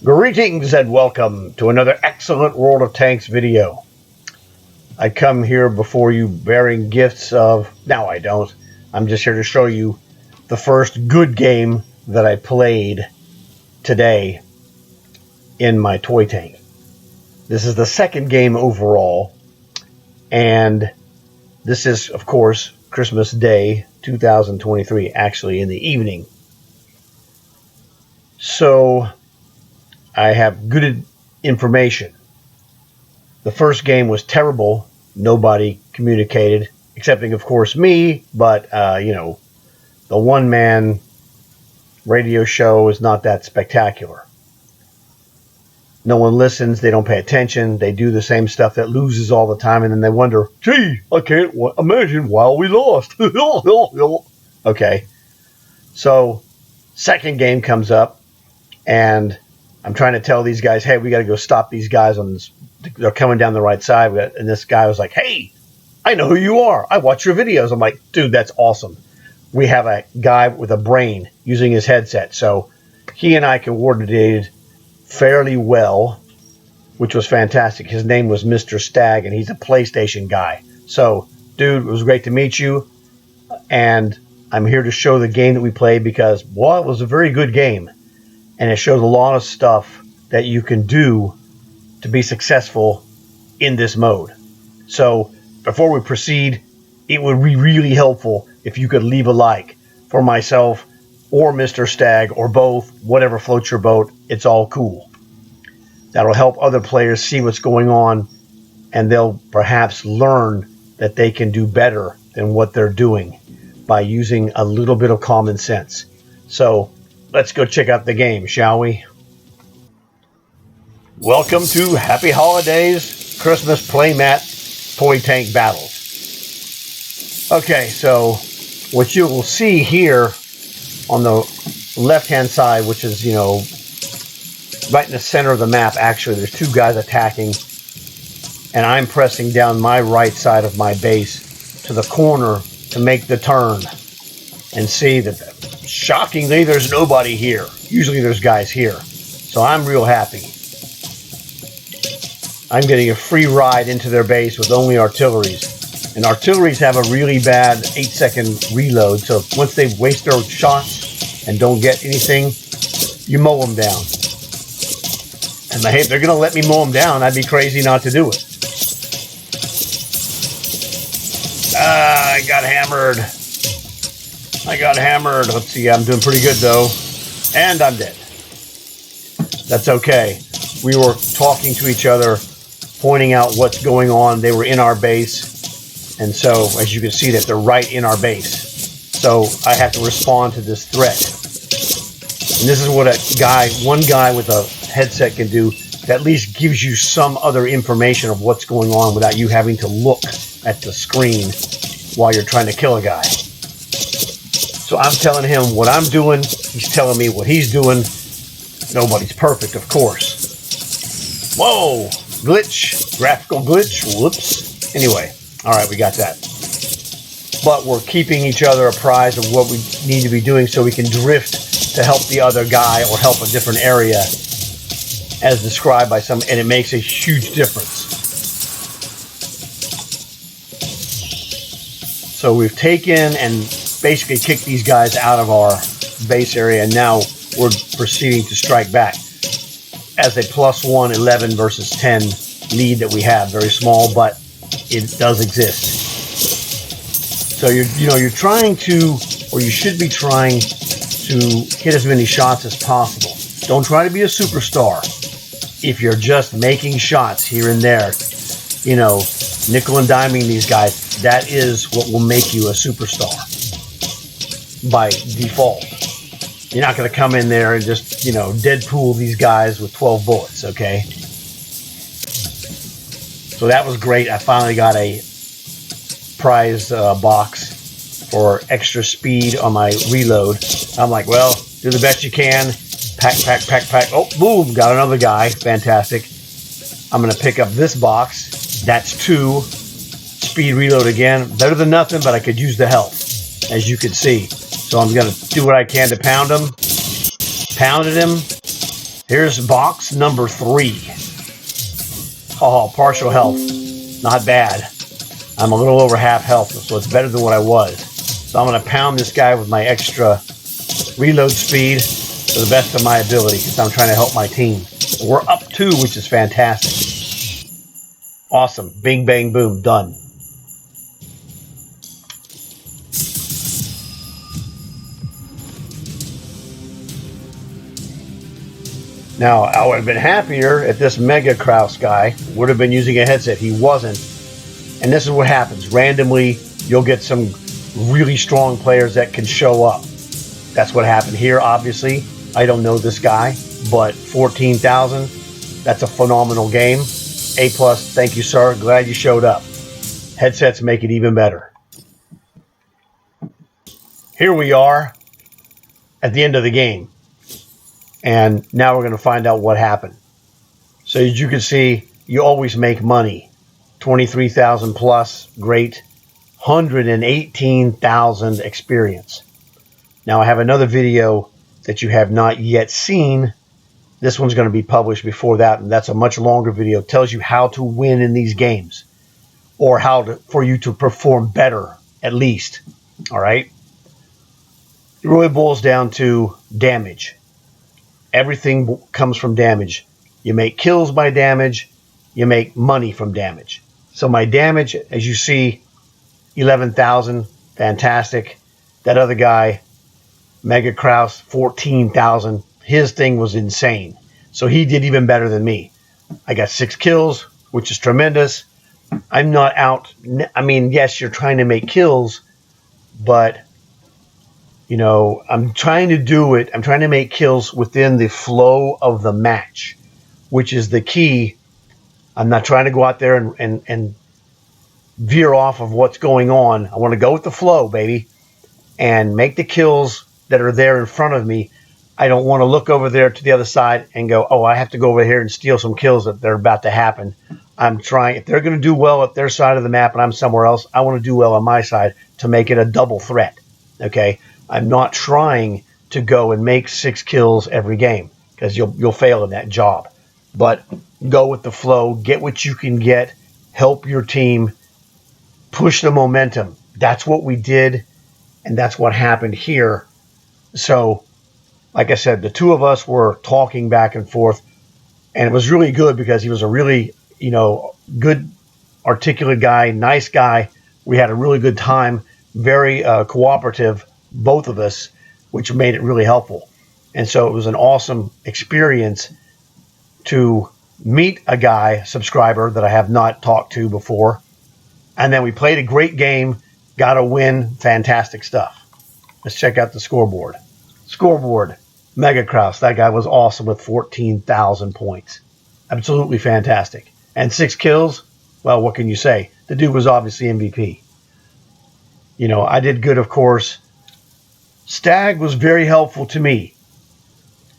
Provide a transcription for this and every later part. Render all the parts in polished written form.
Greetings and welcome to another excellent World of Tanks video. I come here before you bearing gifts of... No, I don't. I'm just here to show you the first good game that I played today in my toy tank. This is the second game overall, and this is, of course, Christmas Day 2023, actually in the evening. So I have good information. The first game was terrible. Nobody communicated, excepting, of course, me. But, the one-man radio show is not that spectacular. No one listens. They don't pay attention. They do the same stuff that loses all the time, and then they wonder, gee, I can't imagine why we lost. Okay. So, second game comes up, and I'm trying to tell these guys, hey, we got to go stop these guys on this. They're coming down the right side. And this guy was like, hey, I know who you are. I watch your videos. I'm like, dude, that's awesome. We have a guy with a brain using his headset. So he and I coordinated fairly well, which was fantastic. His name was Mr. Stag, and he's a PlayStation guy. So, dude, it was great to meet you. And I'm here to show the game that we played because, well, it was a very good game. And it shows a lot of stuff that you can do to be successful in this mode. So before we proceed, it would be really helpful if you could leave a like for myself or Mr. Stag or both, whatever floats your boat. It's all cool. That'll help other players see what's going on, and they'll perhaps learn that they can do better than what they're doing by using a little bit of common sense. So let's go check out the game, shall we? Welcome to Happy Holidays Christmas Playmat Toy Tank Battles. Okay, so what you will see here on the left-hand side, which is, right in the center of the map, actually, there's two guys attacking, and I'm pressing down my right side of my base to the corner to make the turn and see that, shockingly, there's nobody here. Usually there's guys here. So I'm real happy. I'm getting a free ride into their base with only artilleries. And artilleries have a really bad 8-second reload. So once they waste their shots and don't get anything, you mow them down. And hey, if they're going to let me mow them down, I'd be crazy not to do it. I got hammered. Let's see, I'm doing pretty good, though. And I'm dead. That's okay. We were talking to each other, pointing out what's going on. They were in our base. And so, as you can see, that they're right in our base. So, I have to respond to this threat. And this is what one guy with a headset can do that at least gives you some other information of what's going on without you having to look at the screen while you're trying to kill a guy. So I'm telling him what I'm doing. He's telling me what he's doing. Nobody's perfect, of course. Whoa! Glitch. Graphical glitch. Whoops. Anyway. Alright, we got that. But we're keeping each other apprised of what we need to be doing so we can drift to help the other guy or help a different area as described by some, and it makes a huge difference. So we've taken and basically kicked these guys out of our base area, and now we're proceeding to strike back as a +1 11 versus 10 lead that we have. Very small, but it does exist. So you're trying to, or you should be trying to hit as many shots as possible. Don't try to be a superstar. If you're just making shots here and there, nickel and diming these guys, that is what will make you a superstar by default. You're not going to come in there and just, Deadpool these guys with 12 bullets, okay? So that was great. I finally got a prize box for extra speed on my reload. I'm like, well, do the best you can. Pack. Oh, boom, got another guy. Fantastic. I'm going to pick up this box. That's 2. Speed reload again. Better than nothing, but I could use the health, as you can see. So I'm going to do what I can to pound him. Pounded him. Here's box number 3. Oh, partial health. Not bad. I'm a little over half health, so it's better than what I was. So I'm going to pound this guy with my extra reload speed to the best of my ability because I'm trying to help my team. We're up 2, which is fantastic. Awesome. Bing, bang, boom. Done. Now, I would have been happier if this Mega Kraus guy would have been using a headset. He wasn't. And this is what happens. Randomly, you'll get some really strong players that can show up. That's what happened here, obviously. I don't know this guy, but 14,000, that's a phenomenal game. A+, thank you, sir. Glad you showed up. Headsets make it even better. Here we are at the end of the game. And now we're going to find out what happened. So as you can see, you always make money. 23,000 plus, great. 118,000 experience. Now I have another video that you have not yet seen. This one's going to be published before that, and that's a much longer video. It tells you how to win in these games, or for you to perform better, at least. All right? It really boils down to damage. Everything comes from damage. You make kills by damage. You make money from damage. So my damage, as you see, 11,000, fantastic. That other guy, Mega Kraus, 14,000. His thing was insane. So he did even better than me. I got 6 kills, which is tremendous. I'm not out. I mean, yes, you're trying to make kills, but, you know, I'm trying to do it. I'm trying to make kills within the flow of the match, which is the key. I'm not trying to go out there and veer off of what's going on. I want to go with the flow, baby, and make the kills that are there in front of me. I don't want to look over there to the other side and go, oh, I have to go over here and steal some kills that they're about to happen. I'm trying, if they're going to do well at their side of the map and I'm somewhere else, I want to do well on my side to make it a double threat. Okay? I'm not trying to go and make 6 kills every game because you'll fail in that job. But go with the flow, get what you can get, help your team, push the momentum. That's what we did, and that's what happened here. So, like I said, the two of us were talking back and forth, and it was really good because he was a really, good, articulate guy, nice guy. We had a really good time, very cooperative, both of us, which made it really helpful. And so it was an awesome experience to meet a guy, subscriber, that I have not talked to before. And then we played a great game, got a win, fantastic stuff. Let's check out the scoreboard. Scoreboard, Mega Kraus, that guy was awesome with 14,000 points. Absolutely fantastic. And 6 kills, well, what can you say? The dude was obviously MVP. I did good, of course. Stag was very helpful to me.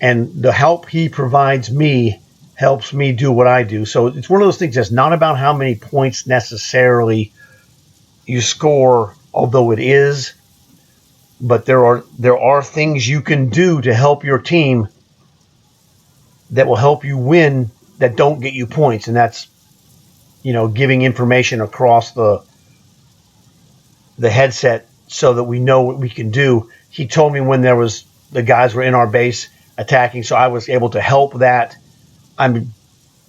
And the help he provides me helps me do what I do. So it's one of those things that's not about how many points necessarily you score, although it is. But there are things you can do to help your team that will help you win that don't get you points. And that's, giving information across the headset so that we know what we can do. He told me when the guys were in our base attacking, so I was able to help that.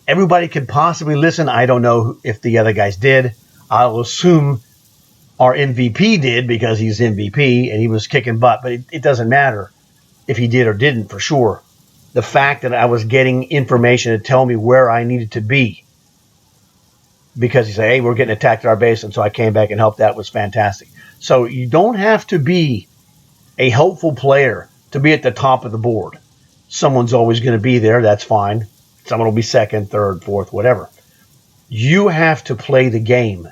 Everybody could possibly listen. I don't know if the other guys did. I'll assume our MVP did because he's MVP and he was kicking butt, but it doesn't matter if he did or didn't for sure. The fact that I was getting information to tell me where I needed to be because he said, hey, we're getting attacked at our base, and so I came back and helped. That was fantastic. So you don't have to be a helpful player to be at the top of the board. Someone's always going to be there. That's fine. Someone will be second, third, fourth, whatever. You have to play the game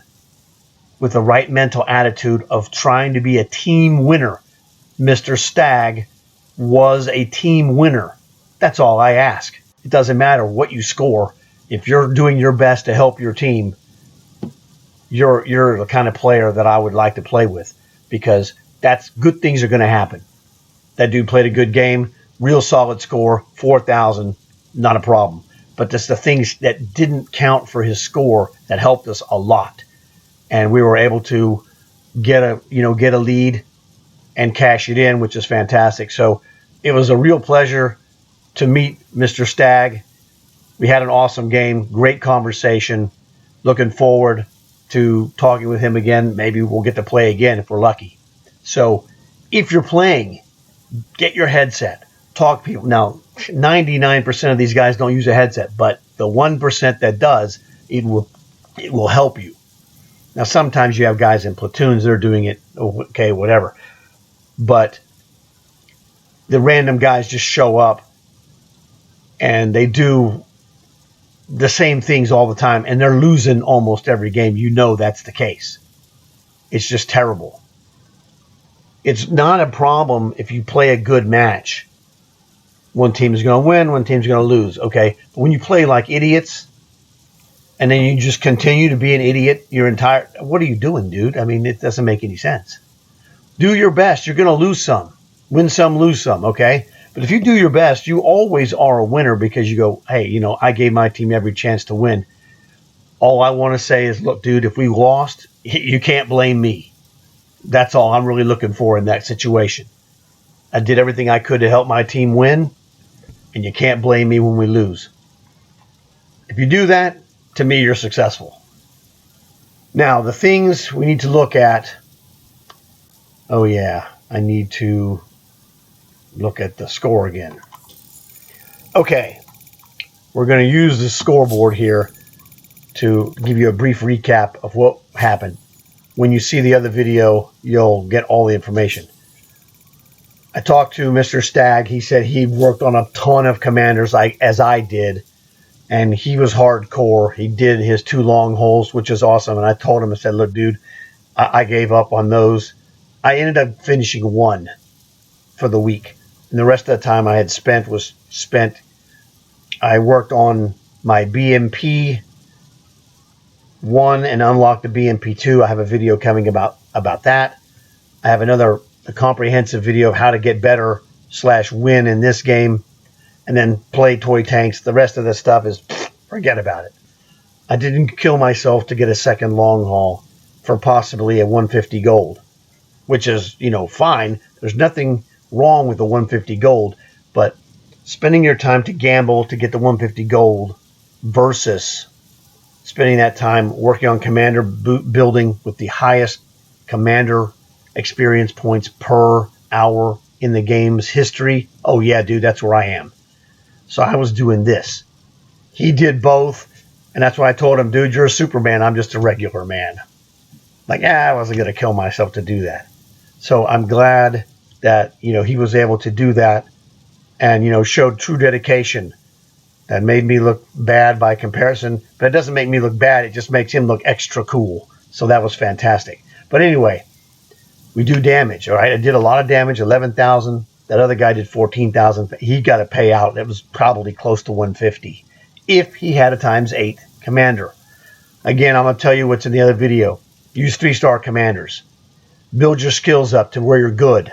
with the right mental attitude of trying to be a team winner. Mr. Stag was a team winner. That's all I ask. It doesn't matter what you score. If you're doing your best to help your team, you're the kind of player that I would like to play with because that's good things are going to happen. That dude played a good game, real solid score, 4,000. not a problem. But just the things that didn't count for his score that helped us a lot. And we were able to get a lead and cash it in, which is fantastic. So it was a real pleasure to meet Mr. Stagg. We had an awesome game, great conversation. Looking forward to talking with him again. Maybe we'll get to play again if we're lucky. So if you're playing, get your headset. Talk to people. Now, 99% of these guys don't use a headset, but the 1% that does, it will help you. Now, sometimes you have guys in platoons that are doing it, okay, whatever. But the random guys just show up and they do the same things all the time, and they're losing almost every game. You know that's the case. It's just terrible. It's not a problem if you play a good match. One team is going to win, one team's going to lose, okay? But when you play like idiots, and then you just continue to be an idiot your entire... What are you doing, dude? I mean, it doesn't make any sense. Do your best. You're going to lose some. Win some, lose some, okay? But if you do your best, you always are a winner because you go, hey, I gave my team every chance to win. All I want to say is, look, dude, if we lost, you can't blame me. That's all I'm really looking for in that situation. I did everything I could to help my team win, and you can't blame me when we lose. If you do that, to me, you're successful. Now, the things we need to look at. Oh, yeah, I need to look at the score again. Okay, we're going to use the scoreboard here to give you a brief recap of what happened. When you see the other video, you'll get all the information. I talked to Mr. Stagg. He said he worked on a ton of commanders as I did, and he was hardcore. He did his 2 long holes, which is awesome, and I told him, I said, look, dude, I gave up on those. I ended up finishing 1 for the week. And the rest of the time I had spent was spent. I worked on my BMP 1 and unlocked the BMP 2. I have a video coming about that. I have a comprehensive video of how to get better / win in this game, and then play toy tanks. The rest of the stuff is forget about it. I didn't kill myself to get a second long haul for possibly a 150 gold, which is, fine. There's nothing wrong with the 150 gold, but spending your time to gamble to get the 150 gold versus spending that time working on commander building with the highest commander experience points per hour in the game's history. Oh yeah, dude, that's where I am. So I was doing this. He did both, and that's why I told him, dude, you're a Superman. I'm just a regular man. Like, I wasn't going to kill myself to do that. So I'm glad that, he was able to do that and, showed true dedication. That made me look bad by comparison, but it doesn't make me look bad. It just makes him look extra cool. So that was fantastic. But anyway, we do damage, all right? I did a lot of damage, 11,000. That other guy did 14,000. He got a payout that was probably close to 150 if he had a ×8 commander. Again, I'm going to tell you what's in the other video. Use 3-star commanders. Build your skills up to where you're good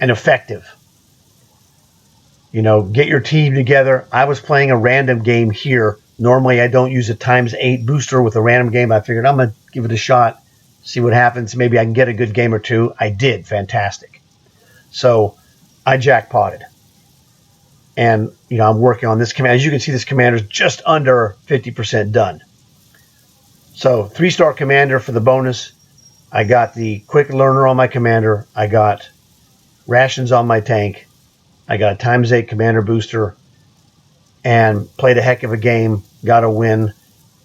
and effective. Get your team together. I was playing a random game here. Normally, I don't use a ×8 booster with a random game. I figured I'm going to give it a shot, see what happens. Maybe I can get a good game or two. I did. Fantastic. So I jackpotted. And, I'm working on this command. As you can see, this commander is just under 50% done. So 3-star commander for the bonus. I got the quick learner on my commander. I got rations on my tank. I got a ×8 commander booster and played a heck of a game. Got a win.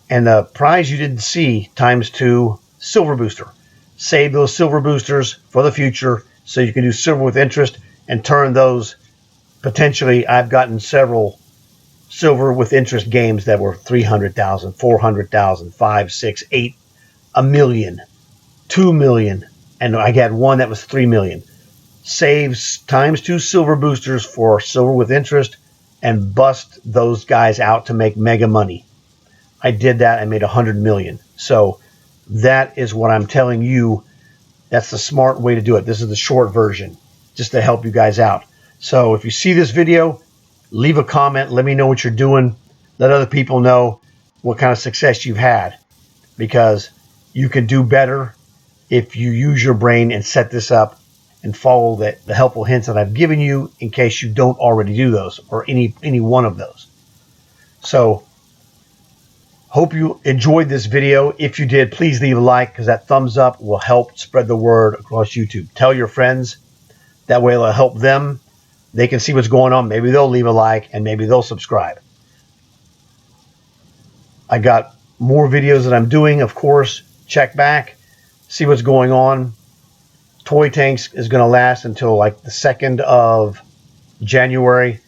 And the prize you didn't see, ×2 silver booster. Save those silver boosters for the future so you can do silver with interest and turn those. Potentially, I've gotten several silver with interest games that were 300,000, 400,000, 5, 6, 8, a million, 2 million, and I got one that was 3 million. Saves ×2 silver boosters for silver with interest and bust those guys out to make mega money. I did that. I made 100 million. So that is what I'm telling you. That's the smart way to do it. This is the short version just to help you guys out. So if you see this video, Leave a comment. Let me know what you're doing. Let other people know what kind of success you've had, because you can do better if you use your brain and set this up and follow the helpful hints that I've given you in case you don't already do those or any one of those. So hope you enjoyed this video. If you did, please leave a like, because that thumbs up will help spread the word across YouTube. Tell your friends. That way it'll help them. They can see what's going on. Maybe they'll leave a like and maybe they'll subscribe. I got more videos that I'm doing, of course. Check back, see what's going on. Toy Tanks is going to last until like the 2nd of January.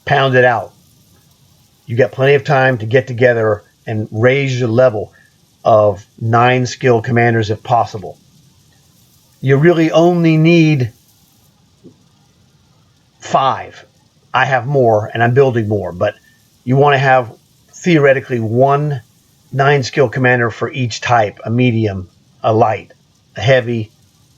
Pound it out. You got plenty of time to get together and raise your level of 9 skill commanders if possible. You really only need 5. I have more and I'm building more, but you want to have theoretically 1 9 skill commander for each type: a medium, a light, a heavy,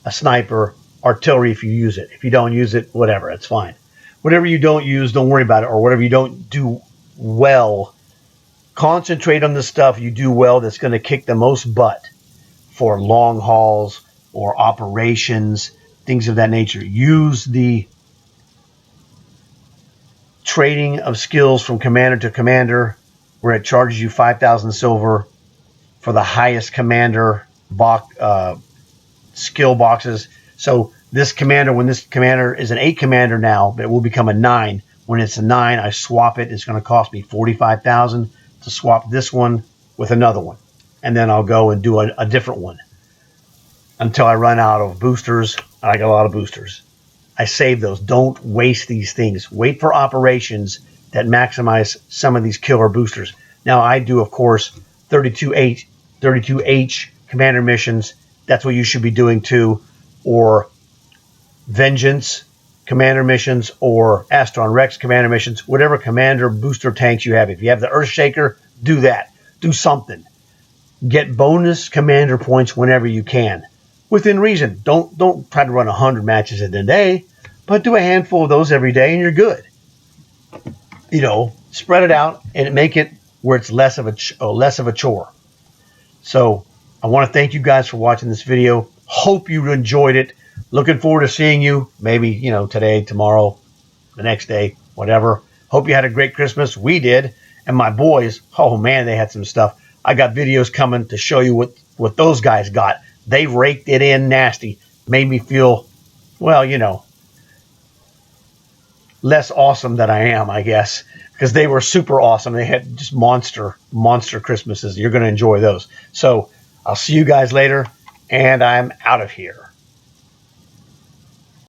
a sniper, artillery if you use it. If you don't use it, whatever, it's fine. Whatever you don't use, don't worry about it, or whatever you don't do well, concentrate on the stuff you do well that's going to kick the most butt for long hauls or operations, things of that nature. Use the trading of skills from commander to commander, where it charges you 5,000 silver for the highest commander skill boxes. So this commander, when this commander is an 8 commander now, but it will become a 9. When it's a 9, I swap it. It's going to cost me 45,000 to swap this one with another one. And then I'll go and do a different one until I run out of boosters. I got a lot of boosters. I save those. Don't waste these things. Wait for operations that maximize some of these killer boosters. Now, I do, of course, 32H commander missions. That's what you should be doing too. Or Vengeance commander missions, or Astron Rex commander missions, whatever commander booster tanks you have. If you have the Earthshaker, do that. Do something. Get bonus commander points whenever you can, within reason. Don't try to run 100 matches in a day, but do a handful of those every day and you're good. You know, spread it out and make it where it's less of a chore. So I want to thank you guys for watching this video. Hope you enjoyed it. Looking forward to seeing you maybe, you know, today, tomorrow, the next day, whatever. Hope you had a great Christmas. We did. And my boys, oh man, they had some stuff. I got videos coming to show you what those guys got. They raked it in nasty. Made me feel, well, you know, less awesome than I am, I guess, because they were super awesome. They had just monster Christmases. You're going to enjoy those. So I'll see you guys later, and I'm out of here.